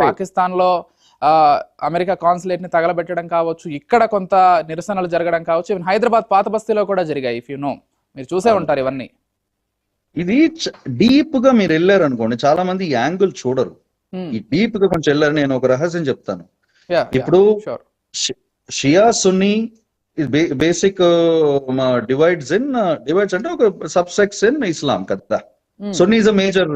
పాకిస్తాన్ లో America consulate ని తగలబెట్టడం కావచ్చు, ఇక్కడ కొంత నిరసనలు జరగడం కావచ్చు, ఈవెన్ హైదరాబాద్ పాత బస్తీలో కూడా జరిగాయి. ఇఫ్ యు నో, మీరు చూసే ఉంటారు ఇవన్నీ. ఇది డీప్ గా మీరు వెళ్ళారు అనుకోండి, చాలా మంది ఈ యాంగిల్ చూడరు. ఈ డీప్ గా కొంచెం వెళ్ళారు. నేను ఒక రహస్యం చెప్తాను. ఇప్పుడు షియా సున్నీ బేసిక్ డివైడ్స్ అంటే ఒక సబ్సెక్ట్స్ ఇన్ ఇస్లాం కదా. Sunni is a major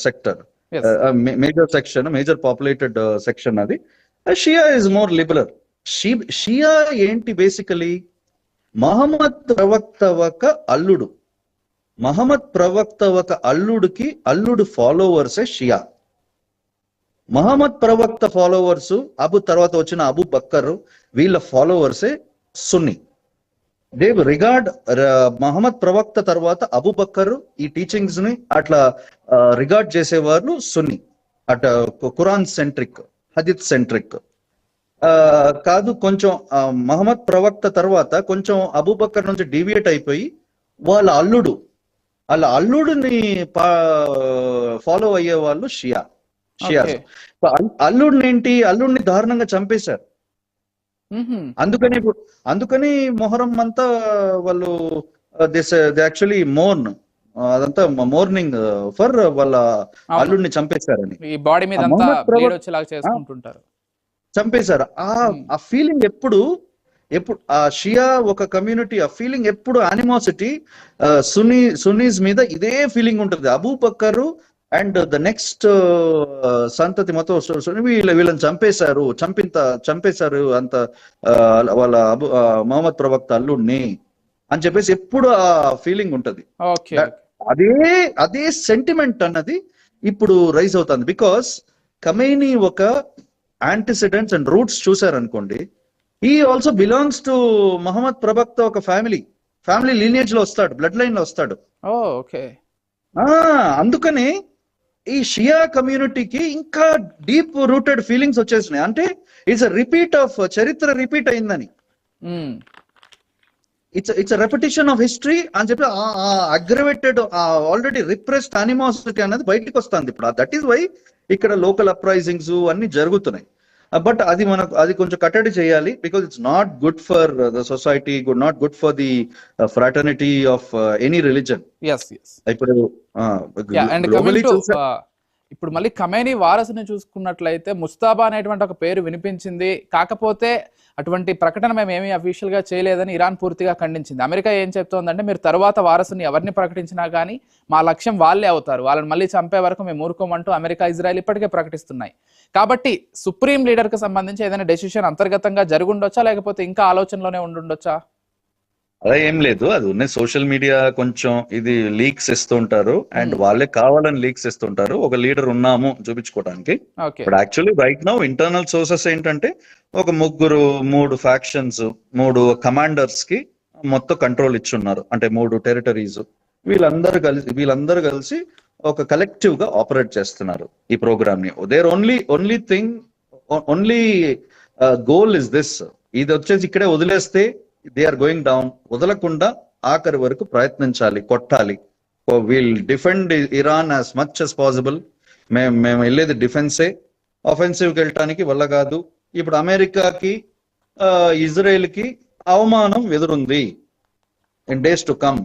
sector, major section, major populated section. అది Shia is more liberal. Shia ఏంటి బేసికలీ మహమ్మద్ ప్రవక్త ఒక అల్లుడు. మహమ్మద్ ప్రవక్త ఒక అల్లుడు ఫాలోవర్సే షియా. మహమ్మద్ ప్రవక్త ఫాలోవర్స్ తర్వాత వచ్చిన అబూ బక్కర్ వీళ్ళ ఫాలోవర్సే సున్నీ. దే రిగార్డ్ మహమ్మద్ ప్రవక్త తర్వాత అబూ బక్కర్ ఈ టీచింగ్స్ ని అట్లా రిగార్డ్ చేసేవాళ్ళు సున్నీ. అట ఖురాన్ సెంట్రిక్, హదీత్ సెంట్రిక్ కాదు. కొంచెం మహమ్మద్ ప్రవక్త తర్వాత కొంచెం అబూ బక్కర్ నుంచి డీవియేట్ అయిపోయి వాళ్ళ అల్లుడిని ఫాలో అయ్యే వాళ్ళు షియాస్. అల్లుడిని దారుణంగా చంపేశారు. అందుకని మొహరం అంతా వాళ్ళు యాక్చువల్లీ అదంతా మోర్నింగ్ ఫర్ వాళ్ళ అల్లుడిని చంపేశారని. చంపేశారు. ఆ ఫీలింగ్ ఎప్పుడు ఆ షియా ఒక కమ్యూనిటీ, ఆ ఫీలింగ్ ఎప్పుడు యానిమాసిటీ సున్నీస్ మీద ఇదే ఫీలింగ్ ఉంటుంది. అబూ బక్కర్ అండ్ ద నెక్స్ట్ సంతతి మొత్తం వీళ్ళని చంపేశారు అంత వాళ్ళ మహమ్మద్ ప్రవక్త అల్లుడిని అని చెప్పేసి ఎప్పుడు ఆ ఫీలింగ్ ఉంటది. అదే సెంటిమెంట్ అన్నది ఇప్పుడు రైజ్ అవుతుంది. బికాస్ ఖమేనీ ఒక యాంటిసిడెంట్స్ అండ్ రూట్స్ చూసారనుకోండి, he also belongs to Muhammad ప్రవక్త ఒక ఫ్యామిలీ లీనియేజ్ లో వస్తాడు, బ్లడ్ లైన్ లో వస్తాడు. అందుకనే ఈ షియా కమ్యూనిటీకి ఇంకా డీప్ రూటెడ్ ఫీలింగ్స్ వచ్చేసినాయి. అంటే ఇట్స్ రిపీట్ ఆఫ్ చరిత్ర రిపీట్ అయిందని, ఇట్స్ రెపిటేషన్ ఆఫ్ హిస్టరీ అని చెప్పి అగ్రవేటెడ్ ఆల్రెడీ రిప్రెస్డ్ అనిమాసిటీ అనేది బయటకు వస్తుంది ఇప్పుడు. దట్ ఈస్ వై ఇక్కడ లోకల్ అప్రైజింగ్స్ అన్ని జరుగుతున్నాయి. బట్ అది కొంచెం కట్టడి చేయాలి. Because it's not good for the society, not good for the fraternity of any religion. ఇప్పుడు మళ్ళీ ఖమేనీ వారసుని చూసుకున్నట్లయితే ముస్తాబా అనేటువంటి ఒక పేరు వినిపించింది. కాకపోతే అటువంటి ప్రకటన మేము ఏమీ అఫీషియల్ గా చేయలేదని ఇరాన్ పూర్తిగా ఖండించింది. అమెరికా ఏం చెప్తోందంటే, మీరు తరువాత వారసుని ఎవరిని ప్రకటించినా కానీ మా లక్ష్యం వాళ్ళే అవుతారు, వాళ్ళని మళ్ళీ చంపే వరకు మేము ఊరుకోమంటూ అమెరికా, ఇజ్రాయెల్ ఇప్పటికే ప్రకటిస్తున్నాయి. కాబట్టి సుప్రీం లీడర్ కి సంబంధించి ఏదైనా డెసిషన్ అంతర్గతంగా జరుగుండొచ్చా, లేకపోతే ఇంకా ఆలోచనలోనే ఉండుండొచ్చా? అలా ఏం లేదు. అది ఉన్న సోషల్ మీడియా కొంచెం ఇది లీక్స్ ఇస్తుంటారు, అండ్ వాళ్ళే కావాలని లీక్స్ ఇస్తుంటారు ఒక లీడర్ ఉన్నాము చూపించుకోవడానికి. But actually right now internal sources ఏంటంటే, ఒక 3 ఫ్యాక్షన్స్, 3 కమాండర్స్ కి మొత్తం కంట్రోల్ ఇచ్చున్నారు. అంటే 3 టెరిటరీస్. వీళ్ళందరూ కలిసి ఒక కలెక్టివ్ గా ఆపరేట్ చేస్తున్నారు ఈ ప్రోగ్రామ్ ని. Their only goal is this. ఇది వచ్చేసి ఇక్కడే వదిలేస్తే దే ఆర్ గోయింగ్ డౌన్. వదలకుండా ఆఖరి వరకు ప్రయత్నించాలి, కొట్టాలి. We'll defend Iran as much as possible. మేము వెళ్ళేది డిఫెన్సే, ఆఫెన్సివ్కి వెళ్ళటానికి వల్ల కాదు. ఇప్పుడు అమెరికాకి ఇజ్రాయెల్ కి అవమానం ఎదురుంది in days to come.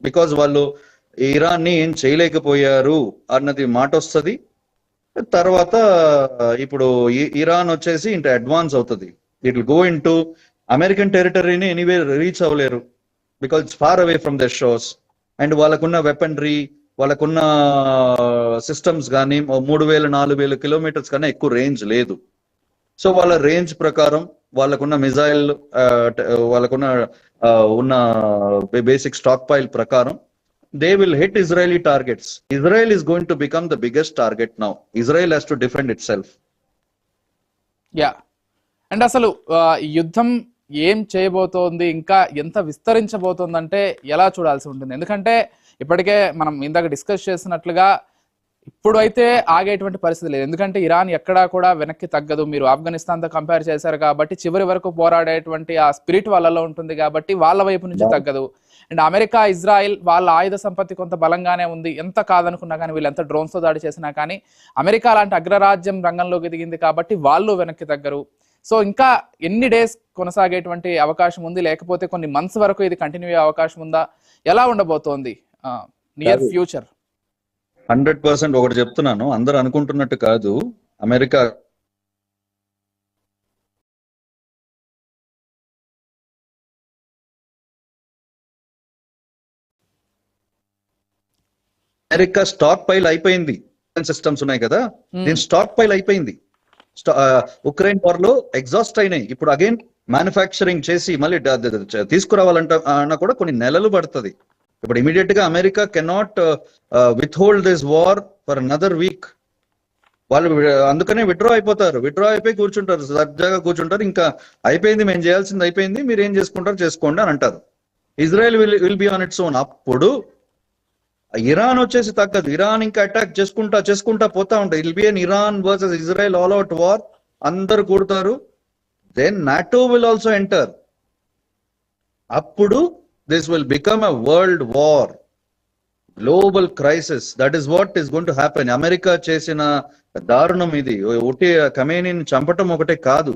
Because వాళ్ళు ఇరాన్ ని ఏం చేయలేకపోయారు అన్నది మాట వస్తుంది. తర్వాత ఇప్పుడు ఇరాన్ వచ్చేసి ఇంత అడ్వాన్స్ అవుతుంది. It will go in to American టెరిటరీని ఎనీవే రీచ్ అవ్వలేరు, because it's far away from their shores. And వాళ్ళకున్న వెపనరీ, వాళ్ళకున్న సిస్టమ్స్ కానీ 3000-4000 కిలోమీటర్స్ కన్నా ఎక్కువ రేంజ్ లేదు. సో వాళ్ళ రేంజ్ ప్రకారం, వాళ్ళకున్న మిజైల్, వాళ్ళకున్న ఉన్న బేసిక్ స్టాక్ పైల్ ప్రకారం they will hit Israeli targets. Israel is going to become the biggest target now. Israel has to defend itself. And అసలు యుద్ధం ఏం చేయబోతోంది, ఇంకా ఎంత విస్తరించబోతోందంటే ఎలా చూడాల్సి ఉంటుంది? ఎందుకంటే ఇప్పటికే మనం ఇందాక డిస్కస్ చేసినట్లుగా ఇప్పుడు అయితే ఆగేటువంటి పరిస్థితి లేదు. ఎందుకంటే ఇరాన్ ఎక్కడా కూడా వెనక్కి తగ్గదు. మీరు ఆఫ్ఘనిస్తాన్తో కంపేర్ చేశారు కాబట్టి చివరి వరకు పోరాడేటువంటి ఆ స్పిరిట్ వాళ్ళలో ఉంటుంది కాబట్టి వాళ్ళ వైపు నుంచి తగ్గదు. అండ్ అమెరికా, ఇజ్రాయెల్ వాళ్ళ ఆయుధ సంపత్తి కొంత బలంగానే ఉంది. ఎంత కాదనుకున్నా కానీ, వీళ్ళు ఎంత డ్రోన్స్ తో దాడి చేసినా కానీ అమెరికా లాంటి అగ్రరాజ్యం రంగంలోకి దిగింది కాబట్టి వాళ్ళు వెనక్కి తగ్గరు. సో ఇంకా ఎన్ని డేస్ కొనసాగేటువంటి అవకాశం ఉంది, లేకపోతే కొన్ని మంత్స్ వరకు ఇది కంటిన్యూ అయ్యే అవకాశం ఉందా? ఎలా ఉండబోతోంది నియర్ ఫ్యూచర్? 100% ఒకటి చెప్తున్నాను, అందరు అనుకుంటున్నట్టు కాదు. అమెరికా స్టాక్ పైల్ అయిపోయింది. సిస్టమ్స్ ఉన్నాయి కదా, దీని స్టాక్ పైల్ అయిపోయింది. ఉక్రెయిన్ వార్ లో ఎగ్జాస్ట్ అయినాయి. ఇప్పుడు అగైన్ మ్యానుఫ్యాక్చరింగ్ చేసి మళ్ళీ తీసుకురావాలంట అన్న కూడా కొన్ని నెలలు పడుతుంది. ఇప్పుడు ఇమీడియట్ గా America cannot with hold this war for another week. వాళ్ళు అందుకనే విత్డ్రా అయిపోతారు. విత్డ్రా అయిపోయి కూర్చుంటారు, సజ్జాగా కూర్చుంటారు. ఇంకా అయిపోయింది, మేము చేయాల్సింది అయిపోయింది, మీరు ఏం చేసుకుంటారు చేసుకోండి అని అంటారు. Israel will be on its own. అప్పుడు ఇరాన్ వచ్చేసి తగ్గదు. ఇరాన్ ఇంకా అటాక్ చేసుకుంటా పోతా ఉంటాయి. It'll be an Iran versus Israel all out war. అందరు కూడతారు. Then NATO will also enter. అప్పుడు this will become a world war, global crisis. That is what is going to happen. America చేసిన దారుణం ఇది. ఒకటి ఖమేనీని చంపటం ఒకటే కాదు,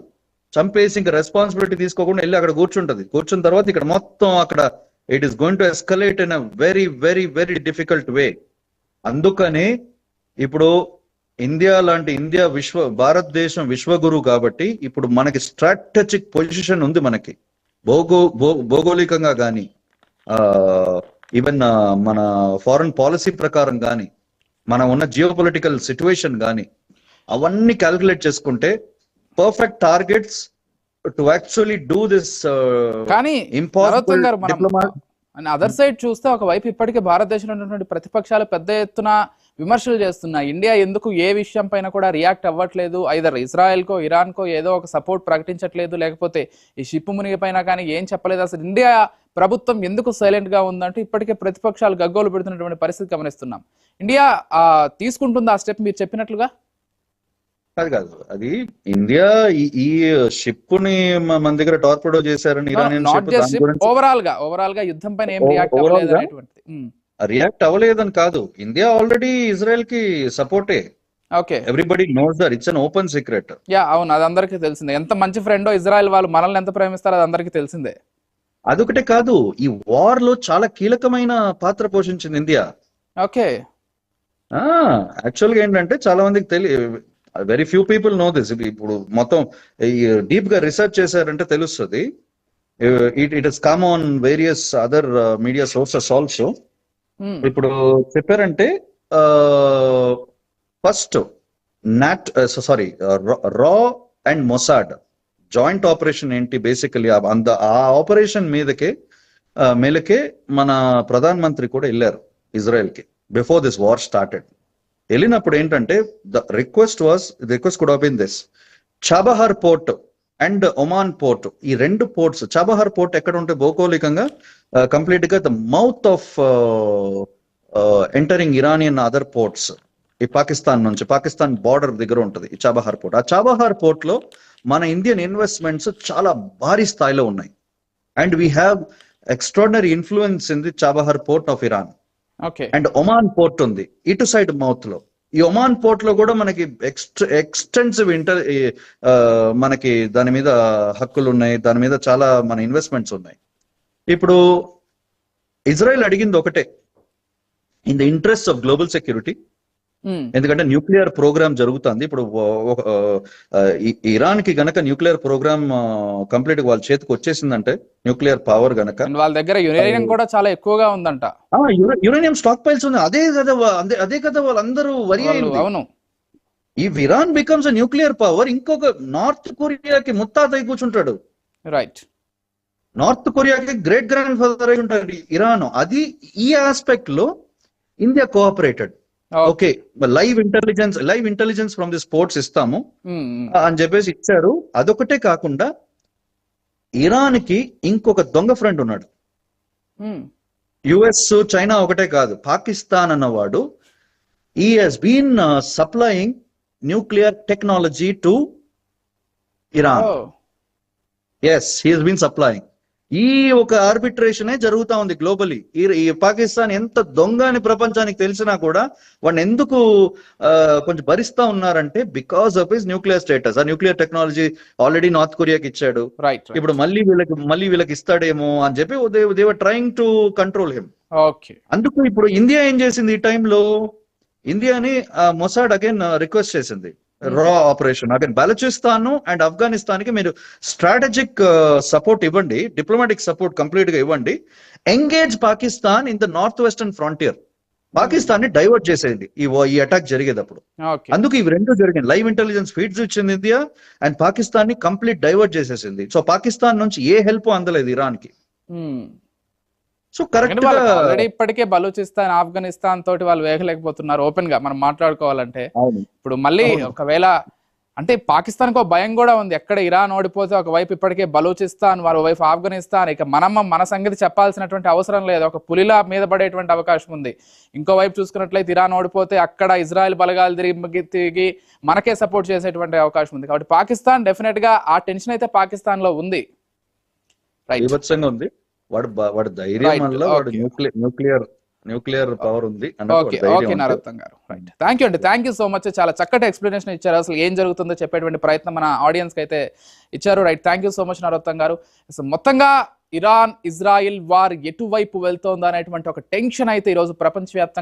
చంపేసి ఇంకా రెస్పాన్సిబిలిటీ తీసుకోకుండా వెళ్ళి అక్కడ కూర్చుంటది. కూర్చున్న తర్వాత ఇక్కడ మొత్తం అక్కడ it is going to escalate in a very very very difficult way. అందుకని ఇప్పుడు భారతదేశం విశ్వగురు కాబట్టి ఇప్పుడు మనకి స్ట్రాటజిక్ పొజిషన్ ఉంది. మనకి భౌగోళికంగా కానీ, ఈవెన్ మన ఫారెన్ పాలసీ ప్రకారం కానీ, మనం ఉన్న జియో పొలిటికల్ సిచ్యువేషన్ కానీ, అవన్నీ క్యాల్కులేట్ చేసుకుంటే perfect targets to actually do this. కానీ అదర్ సైడ్ చూస్తే ఒకవైపు ఇప్పటికే భారతదేశంలో ఉన్నటువంటి ప్రతిపక్షాలు పెద్ద ఎత్తున విమర్శలు చేస్తున్నాయి. ఇండియా ఎందుకు ఏ విషయం పైన కూడా రియాక్ట్ అవ్వట్లేదు, ఐదర్ ఇజ్రాయెల్కో ఇరాన్కో ఏదో ఒక సపోర్ట్ ప్రకటించట్లేదు, లేకపోతే ఈ షిప్ మునిగి పైన కానీ ఏం చెప్పలేదు, అసలు ఇండియా ప్రభుత్వం ఎందుకు సైలెంట్ గా ఉందంటూ ఇప్పటికే ప్రతిపక్షాలు గగ్గోలు పెడుతున్నటువంటి పరిస్థితి గమనిస్తున్నాం. ఇండియా తీసుకుంటుంది ఆ స్టెప్ మీరు చెప్పినట్లుగా? కాదు, అది ఇండియా ఈ షిప్ ని మన దగ్గర టార్పెడో చేశారని ఓవరాల్ గా యుద్ధం పైన ఏం రియాక్ట్ అవ్వలేదు అనేటువంటిది. రియాక్ట్ అవ్వలేదని కాదు, ఇండియా ఆల్రెడీ ఇజ్రాయెల్ కి సపోర్టే. Okay, everybody knows that, it's an open secret. Yeah, అవును, అది అందరికీ తెలిసిందే. ఎంత మంచి ఫ్రెండో ఇజ్రాయెల్ వాళ్ళు, మనల్ని ఎంత ప్రేమిస్తారో అది అందరికీ తెలిసిందే. అదొకటే కాదు, ఈ వార్ లో చాలా కీలకమైన పాత్ర పోషించింది ఇండియా. ఓకే, యాక్చువల్ గా ఏంటంటే చాలా మందికి very few people know this. ఇప్పుడు మొత్తం డీప్ గా రీసెర్చ్ చేశారంటే తెలుస్తుంది. It is come on various other media sources also. ఇప్పుడు చెప్పారంటే ఫస్ట్ రా అండ్ మొసాడ్ జాయింట్ ఆపరేషన్ ఏంటి బేసికలీ, ఆ ఆపరేషన్ మేలకే మన ప్రధాన మంత్రి కూడా వెళ్ళారు ఇజ్రాయెల్ కి బిఫోర్ దిస్ వార్ స్టార్టెడ్. వెళ్ళినప్పుడు ఏంటంటే the request could have been this: Chabahar port and Oman port, ఈ రెండు పోర్ట్స్. చాబహార్ పోర్ట్ ఎక్కడ ఉంటే భౌగోళికంగా కంప్లీట్ గా the mouth of entering Iranian other ports. ఈ పాకిస్తాన్ బార్డర్ దగ్గర ఉంటుంది ఈ చాబహార్ పోర్ట్. ఆ చాబహార్ పోర్ట్ లో మన ఇండియన్ ఇన్వెస్ట్మెంట్స్ చాలా భారీ స్థాయిలో ఉన్నాయి. And we have extraordinary influence in the Chabahar port of Iran. And Oman port ఉంది ఇటు సైడ్ మౌత్ లో. ఈ ఒమాన్ పోర్ట్ లో కూడా మనకి ఎక్స్టెన్సివ్ మనకి దాని మీద హక్కులు ఉన్నాయి, దాని మీద చాలా మన ఇన్వెస్ట్మెంట్స్ ఉన్నాయి. ఇప్పుడు ఇజ్రాయెల్ అడిగింది ఒకటే, in the interest of global security, ఎందుకంటే న్యూక్లియర్ ప్రోగ్రామ్ జరుగుతుంది ఇప్పుడు. ఇరాన్ కి గనక న్యూక్లియర్ ప్రోగ్రామ్ కంప్లీట్ వాళ్ళ చేతికి వచ్చేసిందంటే, న్యూక్లియర్ పవర్ గనక, వాళ్ళ దగ్గర యురేనియం కూడా చాలా ఎక్కువగా ఉందంట. యురేనియం స్టాక్ పైల్స్ ఉంది. అదే కదా వాళ్ళందరూ వరి అయింది. అవును, ఈ ఇరాన్ బికమ్స్ న్యూక్లియర్ పవర్, ఇంకొక నార్త్ కొరియాకి ముత్తాత అయి కూర్చుంటాడు. రైట్, నార్త్ కొరియాకి గ్రేట్ గ్రాండ్ ఫాదర్ అయి ఉంటాడు ఇరాన్. అది ఈ ఆస్పెక్ట్ లో India cooperated. Okay, live intelligence from the sports ఇస్తాము అని చెప్పేసి ఇచ్చారు. అదొకటే కాకుండా ఇరాన్ కి ఇంకొక దొంగ ఫ్రెండ్ ఉన్నాడు. యుఎస్ చైనా ఒకటే కాదు, పాకిస్తాన్ అన్నవాడు he has been supplying nuclear technology to Iran. Yes, he has been supplying. ఈ ఒక ఆర్బిట్రేషనే జరుగుతా ఉంది గ్లోబలీ. ఈ పాకిస్తాన్ ఎంత దొంగ అని ప్రపంచానికి తెలిసినా కూడా వాడిని ఎందుకు కొంచెం భరిస్తా ఉన్నారంటే because of his nuclear status. ఆ న్యూక్లియర్ టెక్నాలజీ ఆల్రెడీ నార్త్ కొరియాకి ఇచ్చాడు. ఇప్పుడు మళ్ళీ వీళ్ళకి ఇస్తాడేమో అని చెప్పి they were trying to control him. అందుకు ఇప్పుడు ఇండియా ఏం చేసింది ఈ టైంలో, ఇండియాని మొసాడ్ అగైన్ రిక్వెస్ట్ చేసింది రా operation again Balochistan and Afghanistan కి మీరు స్ట్రాటజిక్ సపోర్ట్ ఇవ్వండి, డిప్లొమాటిక్ సపోర్ట్ కంప్లీట్ గా ఇవ్వండి, engage Pakistan in the north western frontier. Pakistan ని డైవర్ట్ చేసేయండి ఈ అటాక్ జరిగేటప్పుడు. అందుకు ఇవి రెండు జరిగింది. లైవ్ ఇంటెలిజెన్స్ ఫీడ్స్ ఇచ్చింది ఇండియా అండ్ పాకిస్తాన్ ని కంప్లీట్ డైవర్ట్ చేసేసింది. సో పాకిస్తాన్ నుంచి ఏ హెల్ప్ అందలేదు ఇరాన్ కి. సో కరెక్ట్ ఆల్రెడీ ఇప్పటికే బలూచిస్తాన్ ఆఫ్ఘనిస్తాన్ తోటి వాళ్ళు వేగలేకపోతున్నారు ఓపెన్ గా మనం మాట్లాడుకోవాలంటే. ఇప్పుడు మళ్ళీ ఒకవేళ అంటే పాకిస్తాన్ కు భయం కూడా ఉంది, ఎక్కడ ఇరాన్ ఓడిపోతే ఒకవైపు ఇప్పటికే బలూచిస్తాన్, మరోవైపు ఆఫ్ఘనిస్తాన్, ఇక మన సంగతి చెప్పాల్సినటువంటి అవసరం లేదు, ఒక పులిలా మీద పడేటువంటి అవకాశం ఉంది. ఇంకోవైపు చూసుకున్నట్లయితే ఇరాన్ ఓడిపోతే అక్కడ ఇజ్రాయెల్ బలగాలు తిరిగి మనకే సపోర్ట్ చేసేటువంటి అవకాశం ఉంది. కాబట్టి పాకిస్తాన్ డెఫినెట్ గా ఆ టెన్షన్ అయితే పాకిస్తాన్ లో ఉంది. ఉంది వాడు ధైర్యం వల్ల వాడు న్యూక్లియర్ పవర్ ఉంది. ఓకే నరోత్తం గారు, రైట్. థ్యాంక్ యూ అండి, థ్యాంక్ యూ సో మచ్. చాలా చక్కటి ఎక్స్ప్లెనేషన్ ఇచ్చారు, అసలు ఏం జరుగుతుందో చెప్పేటువంటి ప్రయత్నం మన ఆడియన్స్ కి అయితే ఇచ్చారు. Right, thank you so much Narottam గారు. మొత్తంగా ఇరాన్ ఇజ్రాయిల్ వార్ ఎటువైపు వెళ్తోందో అనేటువంటి ఒక టెన్షన్ అయితే ఈరోజు ప్రపంచవ్యాప్తంగా